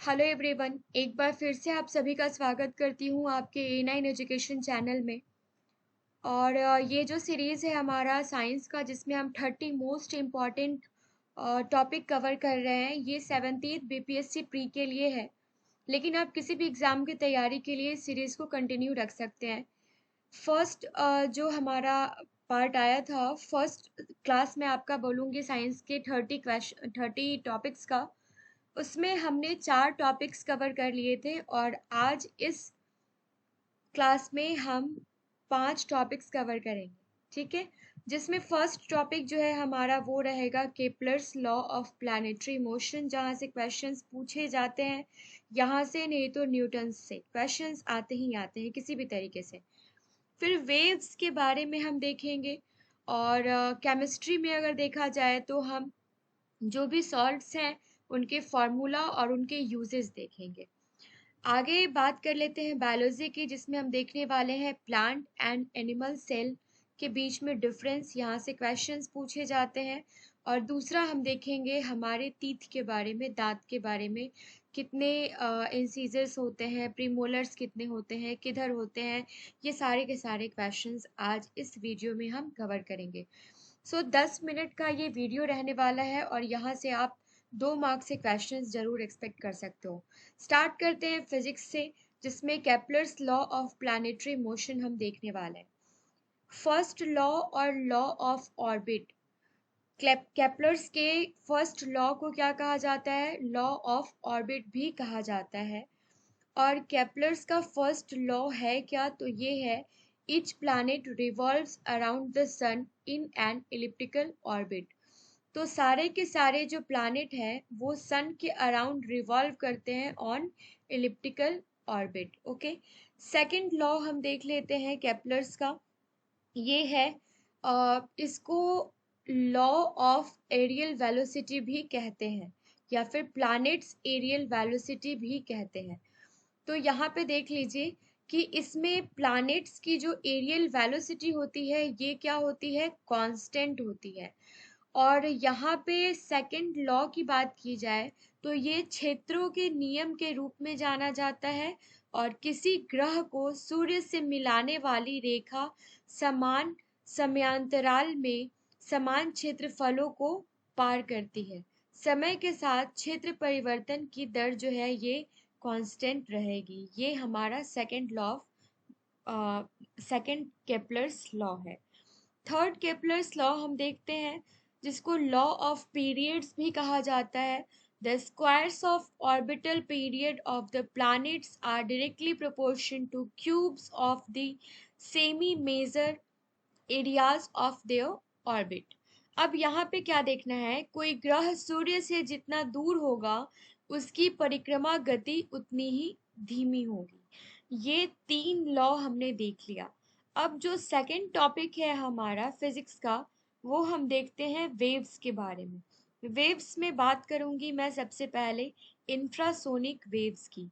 Hello everyone, एक बार फिर से आप सभी का स्वागत करती हूँ आपके A9 एजुकेशन चैनल में। और ये जो सीरीज़ है हमारा साइंस का, जिसमें हम 30 मोस्ट इम्पॉर्टेंट टॉपिक कवर कर रहे हैं, ये 17th BPSC प्री के लिए है। लेकिन आप किसी भी एग्ज़ाम की तैयारी के लिए इस सीरीज़ को कंटिन्यू रख सकते हैं। फर्स्ट जो हमारा पार्ट आया था, फर्स्ट क्लास में आपका बोलूँगी साइंस के 30 टॉपिक्स का। उसमें हमने 4 टॉपिक्स कवर कर लिए थे और आज इस क्लास में हम 5 टॉपिक्स कवर करेंगे। ठीक है, जिसमें फर्स्ट टॉपिक जो है हमारा वो रहेगा Kepler's law of planetary motion, जहाँ से क्वेश्चंस पूछे जाते हैं। यहाँ से नहीं तो न्यूटन से क्वेश्चंस आते ही आते हैं किसी भी तरीके से। फिर वेव्स के बारे में हम देखेंगे। और केमिस्ट्री में अगर देखा जाए तो हम जो भी सॉल्ट्स हैं उनके फार्मूला और उनके यूजेस देखेंगे। आगे बात कर लेते हैं बायोलॉजी की, जिसमें हम देखने वाले हैं प्लांट एंड एनिमल सेल के बीच में डिफरेंस, यहाँ से क्वेश्चंस पूछे जाते हैं। और दूसरा हम देखेंगे हमारे टीथ के बारे में, दांत के बारे में, कितने इंसीजर्स होते हैं, प्रीमोलर्स कितने होते हैं, किधर होते हैं। ये सारे के सारे क्वेश्चंस आज इस वीडियो में हम कवर करेंगे। 10 मिनट का ये वीडियो रहने वाला है और यहाँ से आप 2 मार्क्स से क्वेश्चंस जरूर एक्सपेक्ट कर सकते हो। स्टार्ट करते हैं फिजिक्स से, जिसमें Kepler's law of planetary motion हम देखने वाले हैं। फर्स्ट लॉ और लॉ ऑफ ऑर्बिट। केपलर्स के फर्स्ट लॉ को क्या कहा जाता है? लॉ ऑफ ऑर्बिट भी कहा जाता है। और केपलर्स का फर्स्ट लॉ है क्या? तो ये है, each planet revolves around the sun in an elliptical orbit. तो सारे के सारे जो प्लैनेट हैं वो सन के अराउंड रिवॉल्व करते हैं on elliptical orbit. Okay, second law हम देख लेते हैं केपलर्स का। ये है इसको लॉ ऑफ एरियल वेलोसिटी भी कहते हैं, या फिर प्लैनेट्स एरियल वेलोसिटी भी कहते हैं। तो यहाँ पे देख लीजिए कि इसमें प्लैनेट्स की जो एरियल वेलोसिटी होती है ये क्या होती है? कांस्टेंट होती है। और यहाँ पे सेकंड लॉ की बात की जाए तो ये क्षेत्रों के नियम के रूप में जाना जाता है। और किसी ग्रह को सूर्य से मिलाने वाली रेखा समान समयांतराल में समान क्षेत्रफलों को पार करती है। समय के साथ क्षेत्र परिवर्तन की दर जो है ये कांस्टेंट रहेगी। ये हमारा second law of second Kepler's law है। थर्ड केपलर्स लॉ हम देखते हैं, जिसको लॉ ऑफ पीरियड्स भी कहा जाता है। The squares of orbital period of the planets are directly proportion to cubes of the semi major areas of their orbit. अब यहाँ पे क्या देखना है? कोई ग्रह सूर्य से जितना दूर होगा उसकी परिक्रमा गति उतनी ही धीमी होगी। ये 3 लॉ हमने देख लिया। अब जो सेकंड टॉपिक है हमारा फिजिक्स का, वो हम देखते हैं वेव्स के बारे में। वेव्स में बात करूंगी मैं सबसे पहले इंफ्रासोनिक वेव्स की,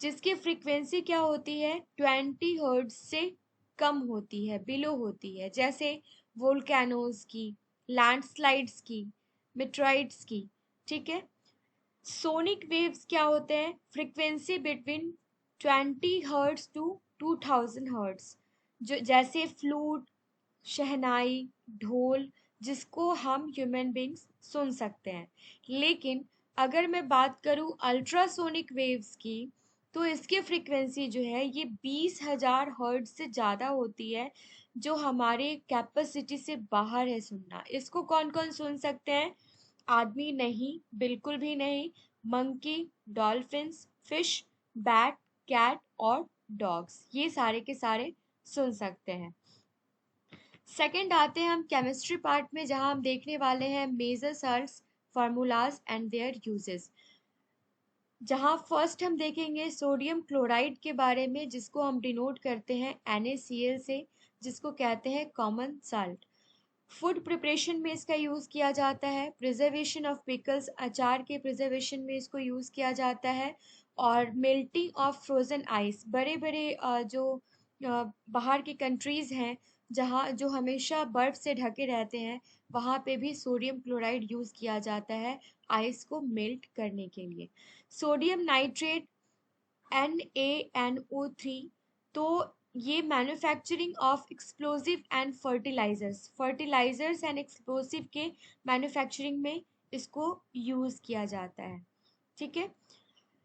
जिसकी फ्रीक्वेंसी क्या होती है? 20 हर्ट्ज से कम होती है, बिलो होती है। जैसे वोल्केनोज की, लैंडस्लाइड्स की, मेट्राइड्स की। ठीक है। सोनिक वेव्स क्या होते हैं? Frequency between 20 hertz to 2000 hertz, जो जैसे फ्लूट, शहनाई, ढोल, जिसको हम ह्यूमन बींग्स सुन सकते हैं। लेकिन अगर मैं बात करूं अल्ट्रासोनिक वेव्स की, तो इसकी फ्रीक्वेंसी जो है ये 20,000 हर्ट्ज से ज़्यादा होती है, जो हमारे कैपेसिटी से बाहर है सुनना। इसको कौन कौन सुन सकते हैं? आदमी नहीं, बिल्कुल भी नहीं। Monkey, dolphins, fish, bat, cat और डॉग्स, ये सारे के सारे सुन सकते हैं। सेकंड आते हैं हम केमिस्ट्री पार्ट में, जहां हम देखने वाले हैं major salts, formulas and their uses. जहां फर्स्ट हम देखेंगे सोडियम क्लोराइड के बारे में, जिसको हम डिनोट करते हैं NaCl से, जिसको कहते हैं कॉमन साल्ट। फूड प्रिपरेशन में इसका यूज़ किया जाता है। प्रिजर्वेशन ऑफ पिकल्स, अचार के प्रिजर्वेशन में इसको यूज़ किया जाता है। और मेल्टिंग ऑफ फ्रोज़न आइस, बड़े बड़े जो बाहर की कंट्रीज़ हैं जहाँ जो हमेशा बर्फ से ढके रहते हैं, वहाँ पे भी सोडियम क्लोराइड यूज किया जाता है आइस को मेल्ट करने के लिए। सोडियम नाइट्रेट NaNO3, तो ये manufacturing of explosive and fertilisers and explosive के मैन्युफैक्चरिंग में इसको यूज किया जाता है। ठीक है।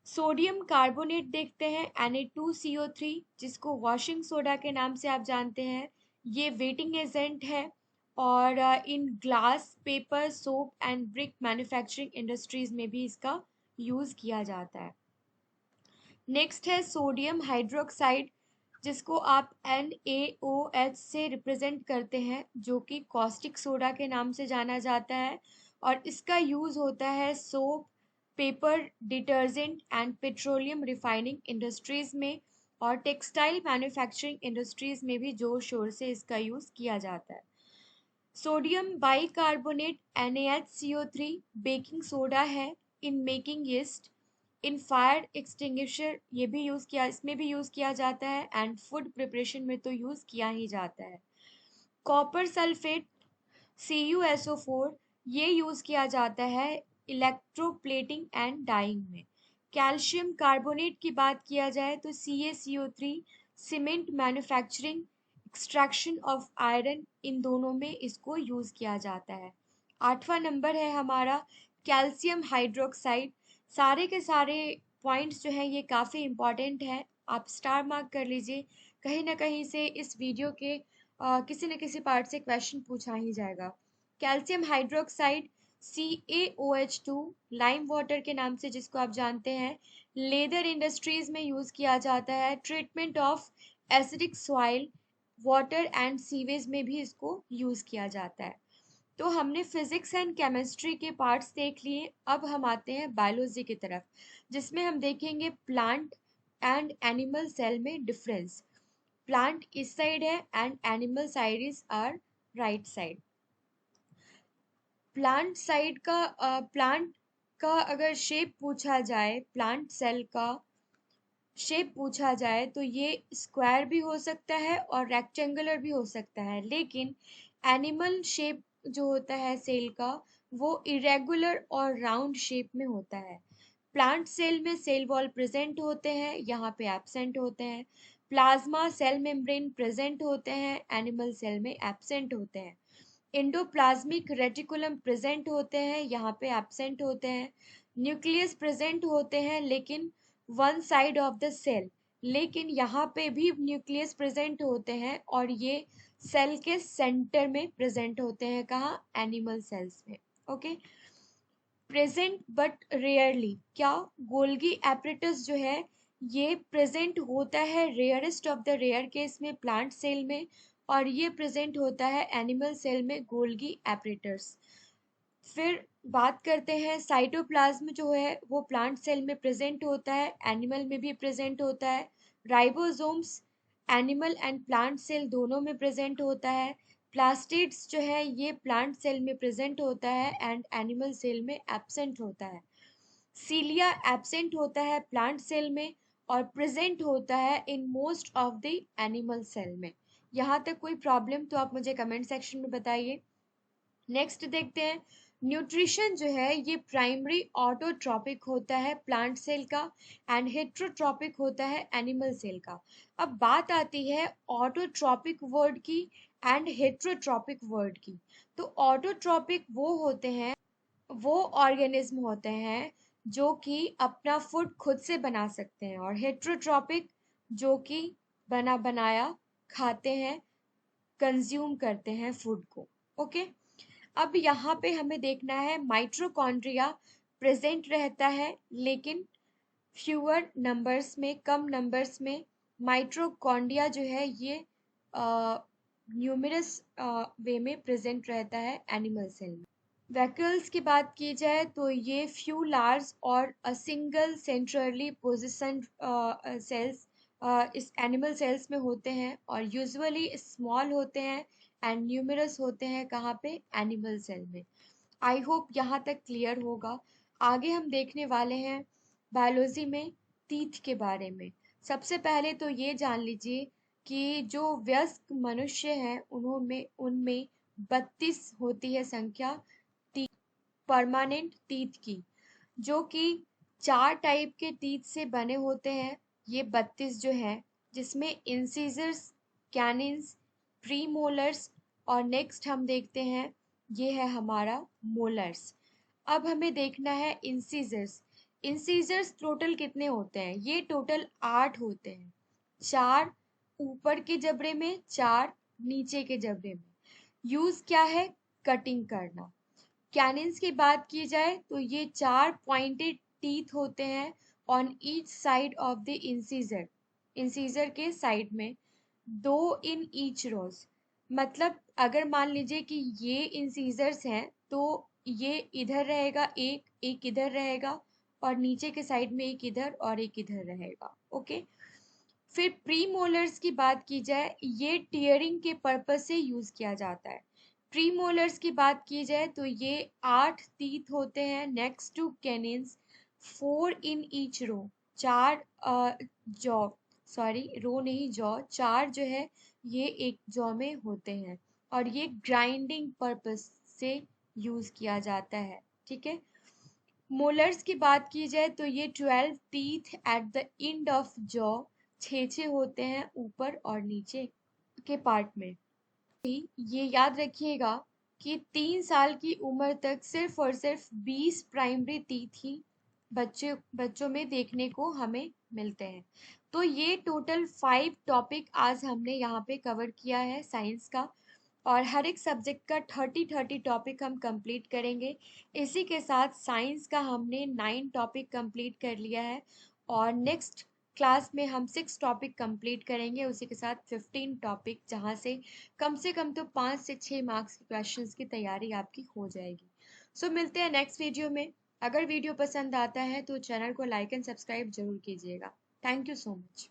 सोडियम कार्बोनेट देखते हैं, Na2CO3, जिसको वॉशिंग सोडा के नाम से आप जानते हैं। ये वेटिंग एजेंट है और in glass, paper, soap and brick manufacturing industries में भी इसका यूज किया जाता है। नेक्स्ट है सोडियम हाइड्रोक्साइड, जिसको आप NaOH से रिप्रेजेंट करते हैं, जो कि कॉस्टिक सोडा के नाम से जाना जाता है और इसका यूज होता है soap, paper, detergent and petroleum refining industries में और टेक्सटाइल मैन्युफैक्चरिंग इंडस्ट्रीज में भी जोर शोर से इसका यूज किया जाता है। Sodium bicarbonate NaHCO3 baking soda है in making yeast, in fire extinguisher ये भी इसमें भी यूज किया जाता है एंड फूड प्रिपरेशन में तो यूज किया ही जाता है। कॉपर सल्फेट CuSO4 ये यूज किया जाता है इलेक्ट्रोप्लेटिंग एंड डाइंग में। कैल्शियम कार्बोनेट की बात किया जाए तो CaCO3 cement manufacturing, extraction of iron, इन दोनों में इसको यूज किया जाता है। 8वां नंबर है हमारा कैल्शियम हाइड्रोक्साइड। सारे के सारे पॉइंट्स जो हैं ये काफ़ी इम्पॉर्टेंट है, आप स्टार मार्क कर लीजिए। कहीं ना कहीं से इस वीडियो के किसी न किसी पार्ट से क्वेश्चन पूछा ही जाएगा। Calcium hydroxide CaOH2 lime water के नाम से जिसको आप जानते हैं, लेदर इंडस्ट्रीज में यूज किया जाता है। Treatment of acidic soil, water and sewage में भी इसको यूज किया जाता है। तो हमने फिजिक्स एंड केमिस्ट्री के पार्ट्स देख लिए, अब हम आते हैं बायोलॉजी की तरफ, जिसमें हम देखेंगे प्लांट एंड एनिमल सेल में डिफरेंस। प्लांट इस साइड है and animal side is are right side. Plant का अगर शेप पूछा जाए, प्लांट सेल का शेप पूछा जाए तो ये स्क्वायर भी हो सकता है और रेक्टेंगुलर भी हो सकता है, लेकिन एनिमल शेप जो होता है सेल का वो इरेगुलर और राउंड शेप में होता है। प्लांट सेल में सेल वॉल प्रेजेंट होते हैं, यहाँ पे एब्सेंट होते हैं। प्लाज्मा सेल मेम्ब्रेन प्रेजेंट होते हैं, एनिमल सेल में एब्सेंट होते हैं। एंडोप्लाज्मिक रेटिकुलम प्रेजेंट होते हैं, यहाँ पे एब्सेंट होते हैं। न्यूक्लियस प्रेजेंट होते हैं लेकिन one side of the cell, लेकिन यहाँ पे भी न्यूक्लियस प्रेजेंट होते हैं और ये सेल के सेंटर में प्रेजेंट होते हैं, कहाँ? एनिमल सेल्स में। ओके। प्रेजेंट बट रेयरली, क्या? गोल्गी एपरेटस जो है ये प्रेजेंट होता है rarest of the rare case में प्लांट सेल में, और ये प्रेजेंट होता है एनिमल सेल में, गोल्गी एपरेटस। फिर बात करते हैं साइटोप्लाज्म जो है वो प्लांट सेल में प्रेजेंट होता है, एनिमल में भी प्रेजेंट होता है। Ribosomes animal and plant cell दोनों में प्रेजेंट होता है। प्लास्टिड्स जो है ये प्लांट सेल में प्रेजेंट होता है एंड एनिमल सेल में एब्सेंट होता है। सीलिया एब्सेंट होता है प्लांट सेल में और प्रेजेंट होता है in most of the animal cell में। यहाँ तक कोई प्रॉब्लम तो आप मुझे कमेंट सेक्शन में बताइए। नेक्स्ट देखते हैं, न्यूट्रिशन जो है ये प्राइमरी ऑटोट्रॉपिक होता है प्लांट सेल का एंड हेट्रोट्रॉपिक होता है एनिमल सेल का। अब बात आती है ऑटोट्रॉपिक वर्ड की एंड हेट्रोट्रॉपिक वर्ड की। तो ऑटोट्रॉपिक वो होते हैं, वो ऑर्गेनिज्म होते हैं जो कि अपना फूड खुद से बना सकते हैं, और हेट्रोट्रॉपिक जो कि बना बनाया खाते हैं, कंज्यूम करते हैं फूड को। ओके। अब यहाँ पे हमें देखना है माइटोकॉन्ड्रिया प्रेजेंट रहता है लेकिन फ्यूअर नंबर्स में, कम नंबर्स में। माइटोकॉन्ड्रिया जो है ये न्यूमरस वे में प्रेजेंट रहता है एनिमल सेल में। वैक्यूल्स की बात की जाए तो ये फ्यू लार्ज और a single centrally position cells इस एनिमल सेल्स में होते हैं और यूजुअली स्मॉल होते हैं एंड न्यूमरस होते हैं, कहाँ पे? एनिमल सेल में। आई होप यहाँ तक क्लियर होगा। आगे हम देखने वाले हैं बायोलॉजी में टीथ के बारे में। सबसे पहले तो ये जान लीजिए कि जो वयस्क मनुष्य हैं उन्होंने उनमें 32 होती है संख्या परमानेंट टीथ की, जो कि 4 टाइप के टीथ से बने होते हैं। ये 32 जो है, जिसमें इंसीजर्स, कैनिन्स, प्रीमोलर्स और नेक्स्ट हम देखते हैं ये है हमारा मोलर्स। अब हमें देखना है इंसीजर्स। इंसीजर्स टोटल कितने होते हैं? ये टोटल 8 होते हैं। 4 ऊपर के जबड़े में, 4 नीचे के जबड़े में। यूज क्या है? कटिंग करना। कैनिन्स की बात की जाए तो ये 4 पॉइंटेड टीथ होते हैं on each side of the incisor. Incisor के साइड में 2 इन ईच रोज। मतलब अगर मान लीजिए कि ये इंसीजर्स हैं तो ये इधर रहेगा, एक इधर रहेगा, और नीचे के साइड में एक इधर और एक इधर रहेगा। ओके। फिर प्री मोलर्स की बात की जाए, ये टीयरिंग के पर्पज से यूज किया जाता है। प्री मोलर्स की बात की जाए तो ये 8 टीथ होते हैं next to canines, 4 in each row. 4 jaw, sorry row नहीं जॉ, 4 जो है ये एक जॉ में होते हैं, और ये ग्राइंडिंग पर्पज से यूज किया जाता है। ठीक है। मोलर्स की बात की जाए तो ये 12 teeth at the end of jaw, छे होते हैं ऊपर और नीचे के पार्ट में। ये याद रखिएगा कि 3 साल की उम्र तक सिर्फ और सिर्फ 20 प्राइमरी टीथ ही बच्चों में देखने को हमें मिलते हैं। तो ये टोटल 5 टॉपिक आज हमने यहाँ पे कवर किया है साइंस का, और हर एक सब्जेक्ट का 30 टॉपिक हम कंप्लीट करेंगे। इसी के साथ साइंस का हमने 9 टॉपिक कंप्लीट कर लिया है, और नेक्स्ट क्लास में हम 6 टॉपिक कंप्लीट करेंगे, उसी के साथ 15 टॉपिक, जहाँ से कम तो 5 से 6 मार्क्स के क्वेश्चंस की तैयारी आपकी हो जाएगी। सो मिलते हैं नेक्स्ट वीडियो में। अगर वीडियो पसंद आता है तो चैनल को लाइक एंड सब्सक्राइब जरूर कीजिएगा। Thank you so much.